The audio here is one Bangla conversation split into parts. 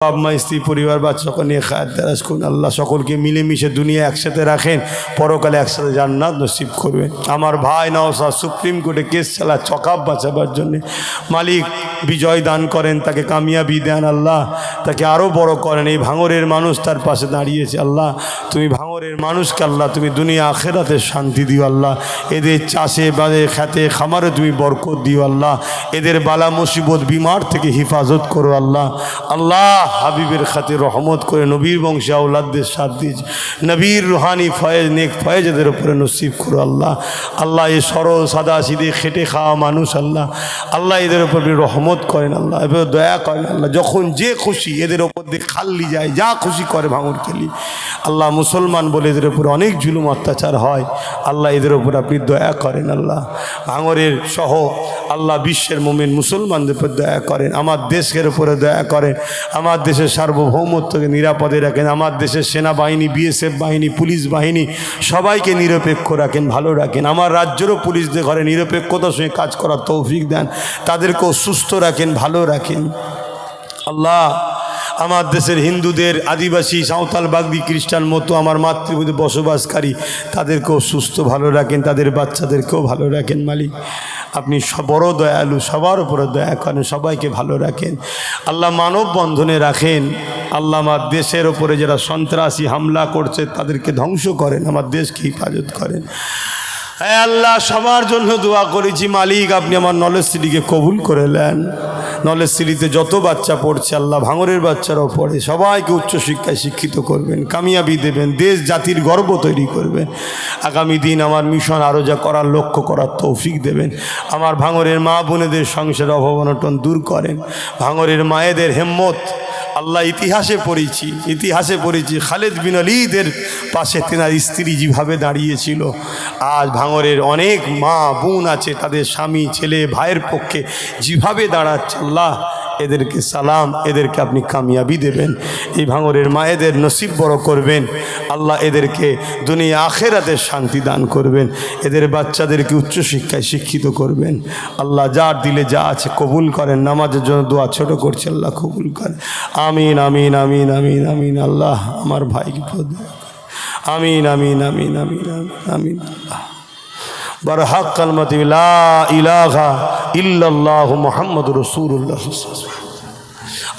আম্মা স্ত্রী পরিবার বাচ্চাকে নিয়ে খায়াত দারাজ করুন। আল্লাহ সকলকে মিলেমিশে দুনিয়া একসাথে রাখেন, পরকালে একসাথে জান্নাত নসিব করবেন। আমার ভাই নওশাদ সুপ্রিম কোর্টে কেস চালা চকাপ বাঁচাবার জন্যে মালিক বিজয় দান করেন, তাকে কামিয়াবি দেন আল্লাহ, তাকে আরও বড় করেন। এই ভাঙরের মানুষ তার পাশে দাঁড়িয়েছে আল্লাহ, তুমি ভাঙরের মানুষকে আল্লাহ তুমি দুনিয়া আখেরাতে শান্তি দিও আল্লাহ। এদের চাষে বাদে খেতে খামারে তুমি বরকত দিও আল্লাহ। এদের বালা মুসিবত বিমার থেকে হিফাজত করো আল্লাহ। আল্লাহ হাবিবের খাতির রহমত করে নবীর বংশে আওলাদদের সাথ দিয়েছে, নবীর রুহানি ফয়েজ নেক ফয়েজ এদের উপরে নসিব করো আল্লাহ। আল্লাহ এই সরল সাদা সিধে খেটে খাওয়া মানুষ আল্লাহ, আল্লাহ এদের উপর রহমত করেন আল্লাহ, এবার দয়া করেন আল্লাহ। যখন যে খুশি এদের ওপর দিয়ে খাল্লি যায়, যা খুশি করে ভাঙর খেলি আল্লাহ। মুসলমান বলে এদের উপর অনেক জুলুম অত্যাচার হয় আল্লাহ, এদের উপর আপনি দয়া করেন আল্লাহ। ভাঙরের সহ আল্লাহ বিশ্বের মুমিন মুসলমানদের উপর দয়া করেন, আমার দেশের উপরে দয়া করেন, আমার দেশের সার্বভৌমত্বকে নিরাপদে রাখেন, আমার দেশের সেনাবাহিনী বিএসএফ বাহিনী পুলিশ বাহিনী সবাইকে নিরপেক্ষ রাখেন, ভালো রাখেন। আমার রাজ্যেরও পুলিশদের ঘরে নিরপেক্ষতার সঙ্গে কাজ করার তৌফিক দেন, তাদেরকেও সুস্থ রাখেন, ভালো রাখেন আল্লাহ। আমার দেশের হিন্দুদের, আদিবাসী, সাঁওতাল, বাগদি, খ্রিস্টান মতো আমার মাতৃভূমিতে বসবাসকারী তাদেরকেও সুস্থ ভালো রাখেন, তাদের বাচ্চাদেরকেও ভালো রাখেন মালিক। আপনি বড় দয়ালু, সবার উপরে দয়া করেন, সবাইকে ভালো রাখেন আল্লাহ। মানব বন্ধনে রাখেন আল্লাহ। আমার দেশের ওপরে যারা সন্ত্রাসী হামলা করছে তাদেরকে ধ্বংস করেন, আমার দেশকে হেফাজত করেন। হ্যাঁ আল্লাহ, সবার জন্য দোয়া করেছি মালিক, আপনি আমার নলেজ সিটিকে কবুল করে নেন। নলেজ সিটিতে যত বাচ্চা পড়ছে আল্লাহ, ভাঙরের বাচ্চারাও পড়ে, সবাইকে উচ্চশিক্ষায় শিক্ষিত করবেন, কামিয়াবি দেবেন, দেশ জাতির গর্ব তৈরি করবেন। আগামী দিন আমার মিশন আরও যা করার লক্ষ্য করার তৌফিক দেবেন। আমার ভাঙরের মা বোনেদের সংসারের অভাব অনটন দূর করেন। ভাঙরের মায়েদের হিম্মত আল্লাহ, ইতিহাসে পড়েছি খালেদ বিন ওলীদের পাশে তেনার স্ত্রী যেভাবে দাঁড়িয়েছিল, আজ ভাঙরের অনেক মা বোন আছে, তাদের স্বামী ছেলে ভাইয়ের পক্ষে যেভাবে দাঁড়াচ্ছে আল্লাহ, এদেরকে সালাম, এদেরকে আপনি কামিয়াবি দেবেন। এই ভাঙরের মায়েদের নসিব বড় করবেন আল্লাহ, এদেরকে দুনিয়া আখেরাতের শান্তি দান করবেন, এদের বাচ্চাদেরকে উচ্চশিক্ষায় শিক্ষিত করবেন আল্লাহ। যার দিলে যা আছে কবুল করেন, নামাজের জন্য দোয়া ছোট করছে আল্লাহ কবুল করেন। আমিন আমিন আমিন আমিন আমিন আল্লাহ। আমার ভাইকে আমিন আমিন আমিন আমিন আমিন আল্লাহ। বরহক কালমাতি লা ইলাহা ইল্লাল্লাহু মুহাম্মাদুর রাসূলুল্লাহ।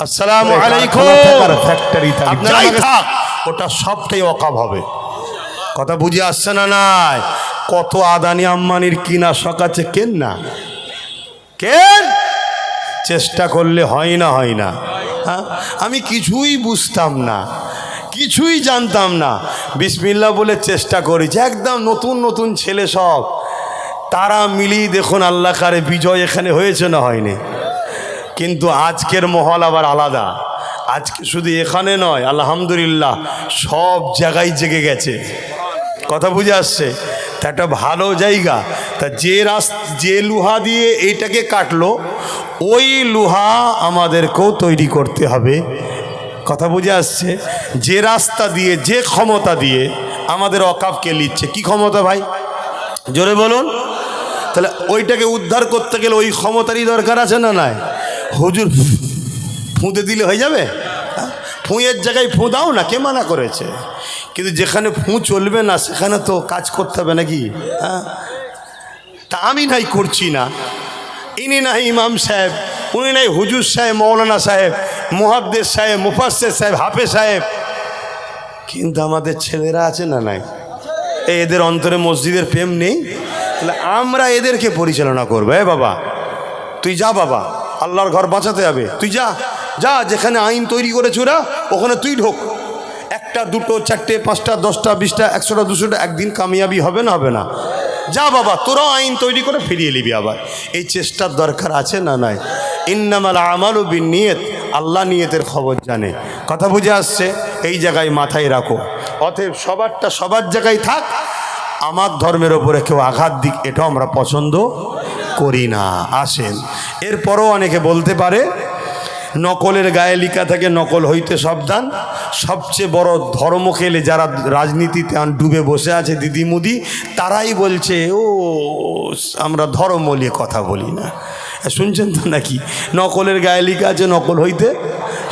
আসসালামু আলাইকুম। ফ্যাক্টরি থাক ওটা সবটাই ওয়াকফ হবে, কথা বুঝে আসছে না? নাই কত আদানি আম্বানির কিনা শখ আছে, কেন না কেন? চেষ্টা করলে হয় না, হয় না। হ্যাঁ, আমি কিছুই বুঝতাম না, কিছুই জানতাম না, বিসমিল্লাহ বলে চেষ্টা করেছি। একদম নতুন নতুন ছেলে সব, তারা মিলিয়ে দেখুন আল্লাহ কারে বিজয় এখানে হয়েছে না হয়নি। কিন্তু আজকের মহল আবার আলাদা। আজকে শুধু এখানে নয়, আলহামদুলিল্লাহ সব জায়গায় জেগে গেছে, কথা বুঝে আসছে। তা একটা ভালো জায়গা, তা যে লোহা দিয়ে এইটাকে কাটলো, ওই লোহা আমাদেরকেও তৈরি করতে হবে, কথা বুঝে আসছে। যে রাস্তা দিয়ে, যে ক্ষমতা দিয়ে আমাদের ওয়াকফকে নিচ্ছে, কি ক্ষমতা ভাই জোরে বলুন? তাহলে ওইটাকে উদ্ধার করতে গেলে ওই ক্ষমতারই দরকার আছে না নাই? হুজুর ফুঁদে দিলে হয়ে যাবে? ফুঁয়ের জায়গায় ফুঁ দাও না, কে মানা করেছে? কিন্তু যেখানে ফুঁ চলবে না সেখানে তো কাজ করতে হবে নাকি? হ্যাঁ, তা আমি নাই করছি না, ইনি নাই ইমাম সাহেব, উনি নাই হুজুর সাহেব, মৌলানা সাহেব, মুহাদ্দিস সাহেব, মুফাসসির সাহেব, হাফেজ সাহেব, কিন্তু আমাদের ছেলেরা আছে না নাই? এদের অন্তরে মসজিদের প্রেম নেই, তাহলে আমরা এদেরকে পরিচালনা করবো। বাবা তুই যা, বাবা আল্লাহর ঘর বাঁচাতে হবে, তুই যা যা, যেখানে আইন তৈরি করেছে ওরা ওখানে তুই ঢোক। একটা দুটো চারটে পাঁচটা 10টা 20টা 100টা 200টা, একদিন কামিয়াবি হবে না? হবে না? যা বাবা, তোরাও আইন তৈরি করে ফিরিয়ে নিবি আবার। এই চেষ্টার দরকার আছে না নাই? ইন্নামাল আমালু বিন্নিয়াত, আল্লাহ নিয়তের খবর জানে, কথা বুঝে আসছে। এই জায়গায় মাথায় রাখো। অতএব সবারটা সবার জায়গায় থাক, আমার ধর্মের ওপরে কেউ আঘাত দিক এটাও আমরা পছন্দ করি না। আসেন, এরপরও অনেকে বলতে পারে নকলের গায়ে লেখা থাকে নকল হইতে সাবধান। সবচেয়ে বড় ধর্ম খেলে যারা রাজনীতিতে ডুবে বসে আছে দিদি মুদি, তারাই বলছে ও আমরা ধর্ম নিয়ে কথা বলি না। শুনছেন তো নাকি? নকলের গায়ে লেখা আছে নকল হইতে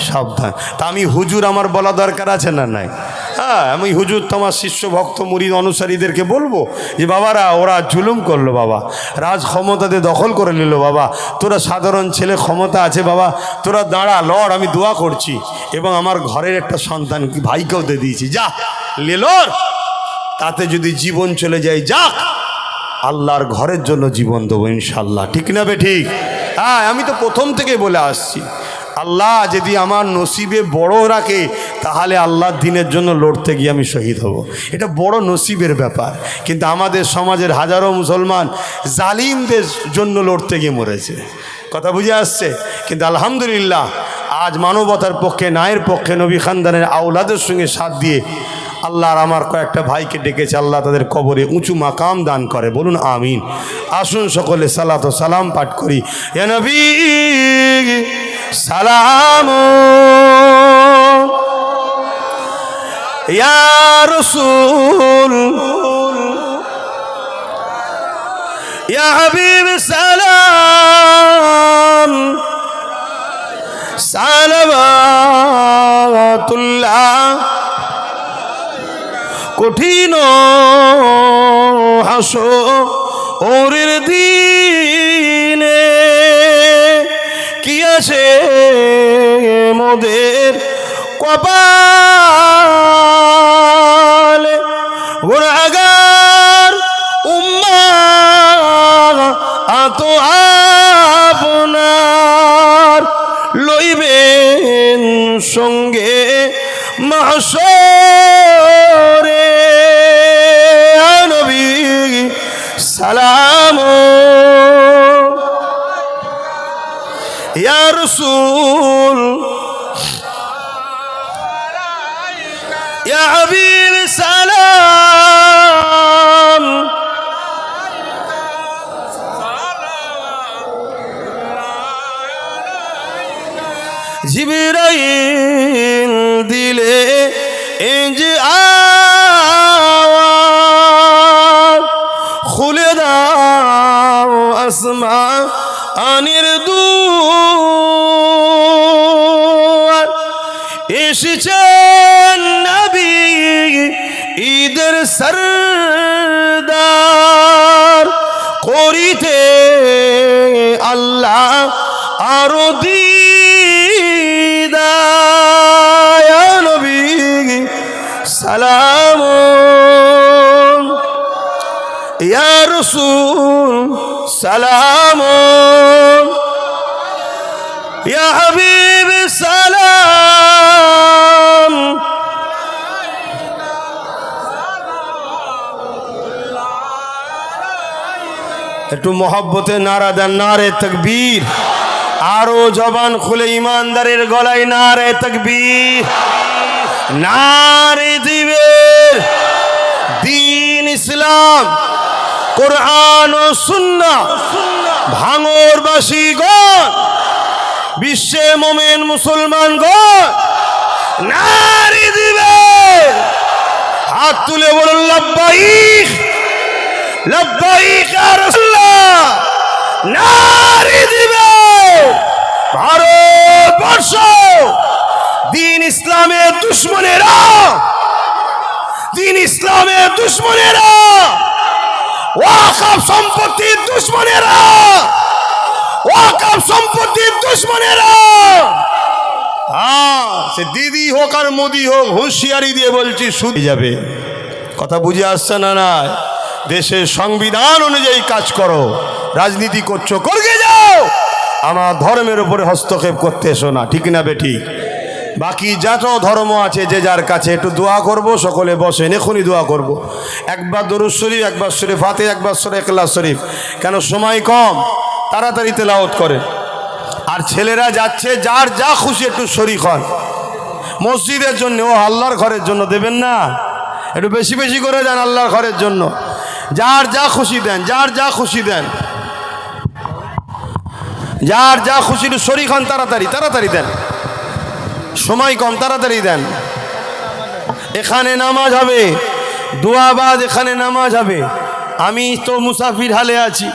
সাবধান। তা আমি হুজুর, আমার বলা দরকার আছে না নাই? হ্যাঁ, আমি হুজুর তোমার শিষ্য ভক্ত মুরিদ অনুসারীদেরকে বলবো যে বাবারা ওরা জুলুম করলো বাবা, রাজ ক্ষমতাতে দখল করে নিল বাবা, তোরা সাধারণ ছেলে, ক্ষমতা আছে বাবা, তোরা দাঁড়া লড়, আমি দোয়া করছি। এবং আমার ঘরের একটা সন্তান ভাইকেও দিয়ে দিয়েছি, যা লেলর, তাতে যদি জীবন চলে যায় যাক, আল্লাহর ঘরের জন্য জীবন দেবো ইনশাল্লাহ। ঠিক না বে ঠিক? হ্যাঁ, আমি তো প্রথম থেকে বলে আসছি, আল্লাহ যদি আমার নসিবে বড় রাখে তাহলে আল্লাহর দিনের জন্য লড়তে গিয়ে আমি শহীদ হব। এটা বড় নসিবের ব্যাপার। কিন্তু আমাদের সমাজের হাজারো মুসলমান জালিমদের জন্য লড়তে গিয়ে মরেছে। কথা বুঝে আসছে? কিন্তু আলহামদুলিল্লাহ আজ মানবতার পক্ষে, ন্যায়ের পক্ষে, নবী খানদানের আওলাদের সঙ্গে সাথ দিয়ে আল্লাহর আমার কয়েকটা ভাইকে ডেকেছে। আল্লাহ তাদের কবরে উঁচু মাকাম দান করে, বলুন আমিন। আসুন সকলে সালাত ও সালাম পাঠ করি। ইয়া নবী সালাম, ইয়া রাসূল, ইয়া হাবিব সালাম, সালাওয়াতুল্লাহ। কঠিন হাসরের দিনে কি আছে মোদের কপালে, গুনাহগার উম্মাহ তো আপনার লইবেন সঙ্গে মাহশরে। নবী সালাম, ইয়া রাসূল, ইয়া হাবিব সালাম। জিবরাইল দিলে যে আওয়াজ, খুলে দাও আসমানের দুয়ার। এসেছেন নবী ঈদের সরদার, করিতে আল্লাহ আরো দিদার। নবী সালাম, ইয়া রাসূল সালাম, ইয়া হাবিব সালাম। একটু মহব্বতে নারা দেন, নারে তাকবীর। আরো জবান খুলে ইমানদারের গলায় নারে তাকবীর, নারে দিবে। দিন ইসলাম, কোরআন ও সুন্নাহ, ভাঙরবাসীগণ, বিশ্বে মোমেন মুসলমানগণ নারে দিবে। হাত তুলে বলুন লব্বাইক, লব্বাইক ইয়া রাসূলুল্লাহ। নারে দিবে। ভারতবর্ষ দিন ইসলামের দুশ্মনেরা, দিন ইসলামের দুশ্মনেরা, ওয়াকফ সম্পত্তির দুশ্মনেরা, ওয়াকফ সম্পত্তির দুশ্মনেরা, হ্যাঁ সে দিদি হোক আর মোদি হোক, হুঁশিয়ারি দিয়ে বলছি শুধু যাবে। কথা বুঝে আসছে না? না, দেশের সংবিধান অনুযায়ী কাজ করো। রাজনীতি করছো, করগে যাও, আমার ধর্মের উপরে হস্তক্ষেপ করতে এসো না। ঠিক না বেঠিক? বাকি যত ধর্ম আছে যে যার কাছে একটু দোয়া করব। সকলে বসেন, এখনই দোয়া করব। একবার দরুদ শরীফ, একবার সূরা ফাতিহা, একবার সূরা ইখলাস শরীফ। কেন সময় কম, তাড়াতাড়ি তেলাওয়াত করে। আর ছেলেরা যাচ্ছে, যার যা খুশি একটু শরীক হন। মসজিদের জন্য, ও আল্লাহর ঘরের জন্য দেবেন না, একটু বেশি বেশি করে দেন আল্লাহর ঘরের জন্য। যার যা খুশি দেন, যার যা খুশি দেন, যার যা খুশি একটু শরীক হন। তাড়াতাড়ি তাড়াতাড়ি দেন, সময় কম, তাড়াতাড়ি দেন। এখানে নামাজ হবে, দোয়াবাদ এখানে নামাজ হবে। আমি তো মুসাফির হালে আছি,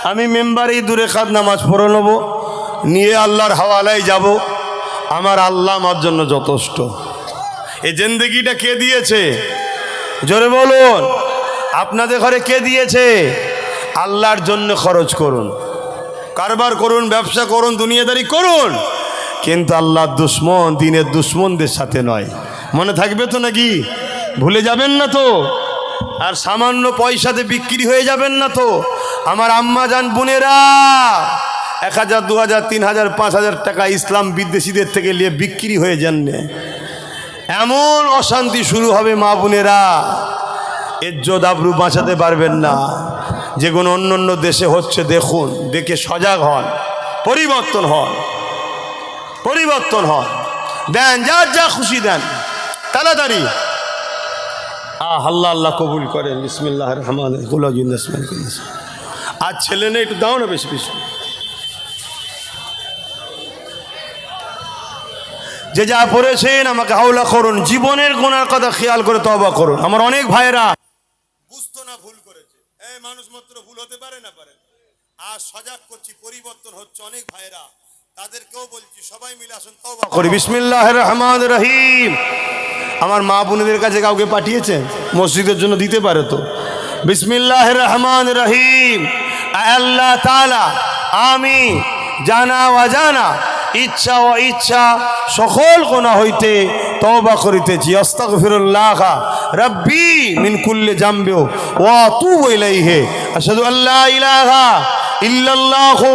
আমি মেম্বারেই দূরে কাদ নামাজ পড়ে নেব, নিয়ে আল্লাহর হাওয়ালায় যাব। আমার আল্লাহ আমার জন্য যথেষ্ট। এই জিন্দেগিটা কে দিয়েছে? জোরে বলুন, আপনাদের ঘরে কে দিয়েছে? আল্লাহর জন্য খরচ করুন, কারবার করুন, ব্যবসা করুন, দুনিয়াদারি করুন, কিন্তু আল্লাহর দুশ্মন, দিনের দুশ্মনদের সাথে নয়। মনে থাকবে তো নাকি? ভুলে যাবেন না তো? আর সামান্য পয়সাতে বিক্রি হয়ে যাবেন না তো? আমার আম্মা জান বোনেরা 1000, 2000, 3000, 5000 টাকা ইসলাম বিদ্বেষীদের থেকে নিয়ে বিক্রি হয়ে যান না। এমন অশান্তি শুরু হবে মা বোনেরা, ইজ্জত আবরু বাঁচাতে পারবেন না। যেগুলো অন্য অন্য দেশে হচ্ছে দেখুন, দেখে সজাগ হন, পরিবর্তন হন, পরিবর্তন হন, দেন যার যা খুশি দেন তাড়াতাড়ি। আল্লাহ আল্লাহ কবুল করেন। বিসমিল্লাহির রহমানির রহিম। আজ ছেলে নেই, একটু দাও না বেশি বেশি। যে যা পড়েছেন আমাকে হাওলা করুন, জীবনের গুনার কথা খেয়াল করে তওবা করুন। আমার অনেক ভাইয়েরা বুঝতো না, ভুল করেছে। এই মানুষ মাত্র ভুল হতে পারে না, পারে। আজ সজাগ করছি, পরিবর্তন হচ্ছে। অনেক ভাইয়েরা, তাদেরকেও বলছি সবাই মিলে আসুন তওবা করি। বিসমিল্লাহির রহমানির রহিম। আমার মা বোনদের কাছে কাউকে পাঠিয়েছেন মসজিদের জন্য? দিতে পারে তো। বিসমিল্লাহির রহমানির রহিম। আল্লাহ তাআলা, আমি জানা অজানা, ইচ্ছা ও ইচ্ছা সকল গুনাহ হইতে তওবা করিতেছি। আস্তাগফিরুল্লাহ রাব্বি মিন কুল্লি জামবি ওয়া আতুবু ইলাইহি। আশহাদু আল্লা ইলাহা ইল্লাল্লাহু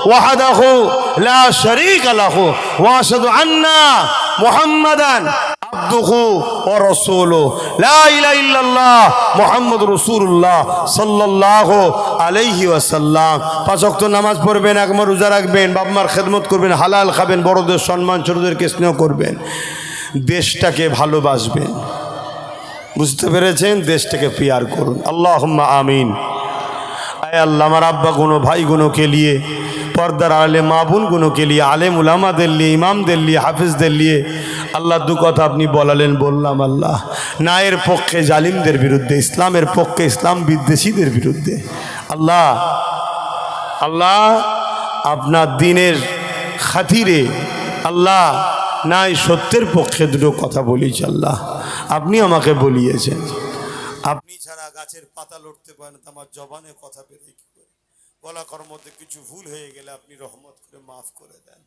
ওয়াহদাহু লা শারীকা লাহু ওয়া আশহাদু আন্না মুহাম্মাদান আবদুহু ওয়া রাসূলুহু। লা ইলাহা ইল্লাল্লাহ মুহাম্মাদুর রাসূলুল্লাহ সাল্লাল্লাহু আলাইহি ওয়াসাল্লাম। 5 ওয়াক্ত নামাজ পড়বেন, একবার রোজা রাখবেন, বাপ মার খেদমত করবেন, হালাল খাবেন, বড়দের সম্মান, ছোটদেরকে স্নেহ করবেন, দেশটাকে ভালোবাসবেন। বুঝতে পেরেছেন? দেশটাকে পিয়ার করুন। আল্লাহুম্মা আমিন। আয় আল্লাহ, আমার আব্বা গুনো, ভাই গুনোকে নিয়ে, পর্দার আলে মা বোন গুনোকে নিয়ে, আলেম উলামাদের নিয়ে, ইমামদের নিয়ে, হাফিজদের নিয়ে আল্লাহ দু কথা আপনি বলালেন, বললাম। আল্লাহ, ন্যায়ের পক্ষে জালিমদের বিরুদ্ধে, ইসলামের পক্ষে ইসলাম বিদ্বেষীদের বিরুদ্ধে। আল্লাহ আল্লাহ আপনার দিনের খাতিরে আল্লাহ নাই সত্যের পক্ষে দুটো কথা বলিস। আল্লাহ, আপনি আমাকে বলিয়েছেন, আপনি ছাড়া গাছের পাতা লড়তে পারে না। আমার জবানে কথা বেরোয় কি করে? বলা কর্মতে কিছু ভুল হয়ে গেলে আপনি রহমত করে মাফ করে দেন।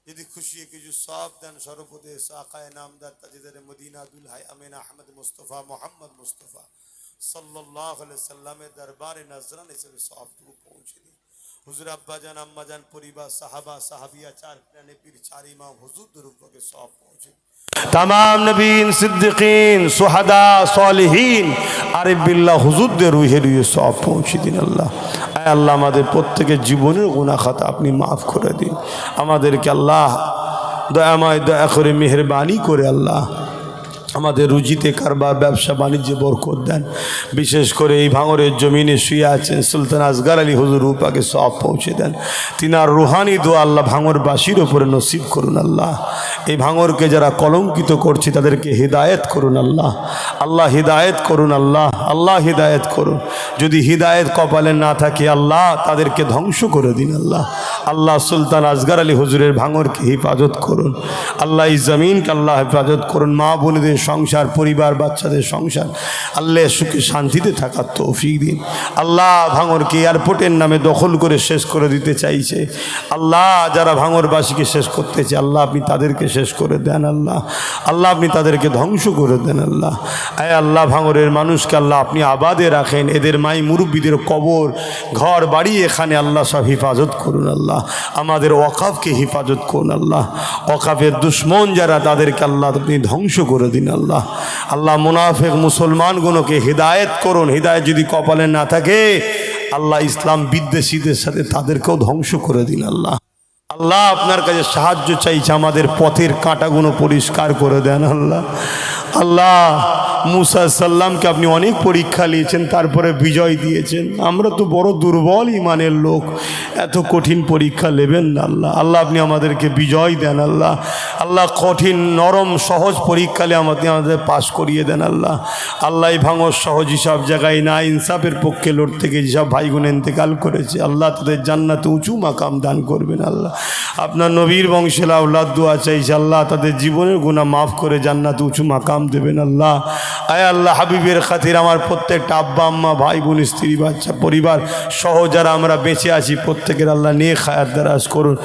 যদি খুশি কিছু সব দেন, সর্বদেশ আকায় নামদার তাজিদার মদিনা দুল হাই আমিন আহমদ মুস্তফা মোহাম্মদ মুস্তফা সাল্লাল্লাহু আলাইহি সাল্লামের দরবারে নজরান হিসেবে সবটুকু পৌঁছে দিন। হুজুর আব্বা জান, আম্মা জান, পরিবার, সাহাবা, সাহাবিয়া, 4 প্রাণে পীর, 4 ইমাম হুজুর দরুদকে সব পৌঁছে দিন। तमाम नबीन, सिद्दीकीन, सुहदा, सालिहीन, आरिफ बिल्लाह हुजूरদের রুহে রুহে সব পৌঁছে দিন। আল্লাহ, আয় আল্লাহ, আমাদের প্রত্যেকের জীবনের গুনাহ খাতা আপনি মাফ করে দিন। আমাদেরকে আল্লাহ দয়াময়, দয়া করে মেহেরবানি করে আল্লাহ আমাদের রুজিতে, কারবার, ব্যবসা বাণিজ্যে বরকত দেন। বিশেষ করে এই ভাঙরের জমিনে শুয়ে আছেন সুলতান আসগার আলী হুজুর, রূপাকে সব পৌঁছে দেন। তিনার রুহানি দোয়া আল্লাহ ভাঙরবাসীর ওপরে নসিব করুন। আল্লাহ, এই ভাঙরকে যারা কলঙ্কিত করছে তাদেরকে হিদায়েত করুন। আল্লাহ আল্লাহ হিদায়েত করুন। আল্লাহ আল্লাহ হিদায়েত করুন। যদি হিদায়েত কপালে না থাকে আল্লাহ তাদেরকে ধ্বংস করে দিন। আল্লাহ আল্লাহ সুলতান আসগার আলী হুজুরের ভাঙরকে হেফাজত করুন। আল্লাহ এই জমিনকে আল্লাহ হেফাজত করুন। মা বোনদের সংসার, পরিবার, বাচ্চাদের সংসার আল্লাহ সুখে শান্তিতে থাকার তৌফিক দিন। আল্লাহ ভাঙরকে এয়ারপোর্টের নামে দখল করে শেষ করে দিতে চাইছে আল্লাহ, যারা ভাঙরবাসীকে শেষ করতে চায় আল্লাহ আপনি তাদেরকে শেষ করে দেন। আল্লাহ আল্লাহ আপনি তাদেরকে ধ্বংস করে দেন। আল্লাহ আয় আল্লাহ, ভাঙরের মানুষকে আল্লাহ আপনি আবাদে রাখেন। এদের মাই মুরব্বীদের কবর, ঘর বাড়ি এখানে আল্লাহ সব হিফাজত করুন। আল্লাহ আমাদের ওয়াকাফকে হিফাজত করুন। আল্লাহ ওয়াকাফের দুশ্মন যারা তাদেরকে আল্লাহ আপনি ধ্বংস করে দিন। আল্লাহ আল্লাহ মুনাফিক মুসলমানগুলোকে হিদায়েত করুন। হিদায়েত যদি কপালে না থাকে আল্লাহ ইসলাম বিদ্বেষীদের সাথে তাদেরকেও ধ্বংস করে দিন। আল্লাহ আল্লাহ আপনার কাছে সাহায্য চাইছে, আমাদের পথের কাঁটাগুলো পরিষ্কার করে দেন। আল্লাহ আল্লাহ মুসা সাল্লামকে আপনি অনেক পরীক্ষা নিয়েছেন, তারপরে বিজয় দিয়েছেন। আমরা তো বড় দুর্বল ইমানের লোক, এত কঠিন পরীক্ষা নেবেন না আল্লাহ। আল্লাহ আপনি আমাদেরকে বিজয় দেন আল্লাহ। আল্লাহ কঠিন নরম সহজ পরীক্ষালে আমাদের পাশ করিয়ে দেন আল্লাহ। আল্লাহ ভাঙর সহজ হিসাব জায়গায় না, ইনসাফের পক্ষে লড়তে গিয়ে যেসব ভাইগুন ইন্তেকাল করেছে আল্লাহ তাদের জান্নাতে উঁচু মাকাম দান করবেন আল্লাহ। আপনার নবীর বংশের আওলাদ দোয়া চাইছে আল্লাহ তাদের জীবনের গুনাহ মাফ করে জান্নাতে উঁচু মাকাম দেবেন আল্লাহ। আয় আল্লাহ হাবিবের খাতির আমার প্রত্যেকটা আব্বা আম্মা ভাই বোন স্ত্রী বাচ্চা পরিবার সহ যারা আমরা বেঁচে আছি প্রত্যেকের আল্লাহ নেক হায়াত দারাজ করুন।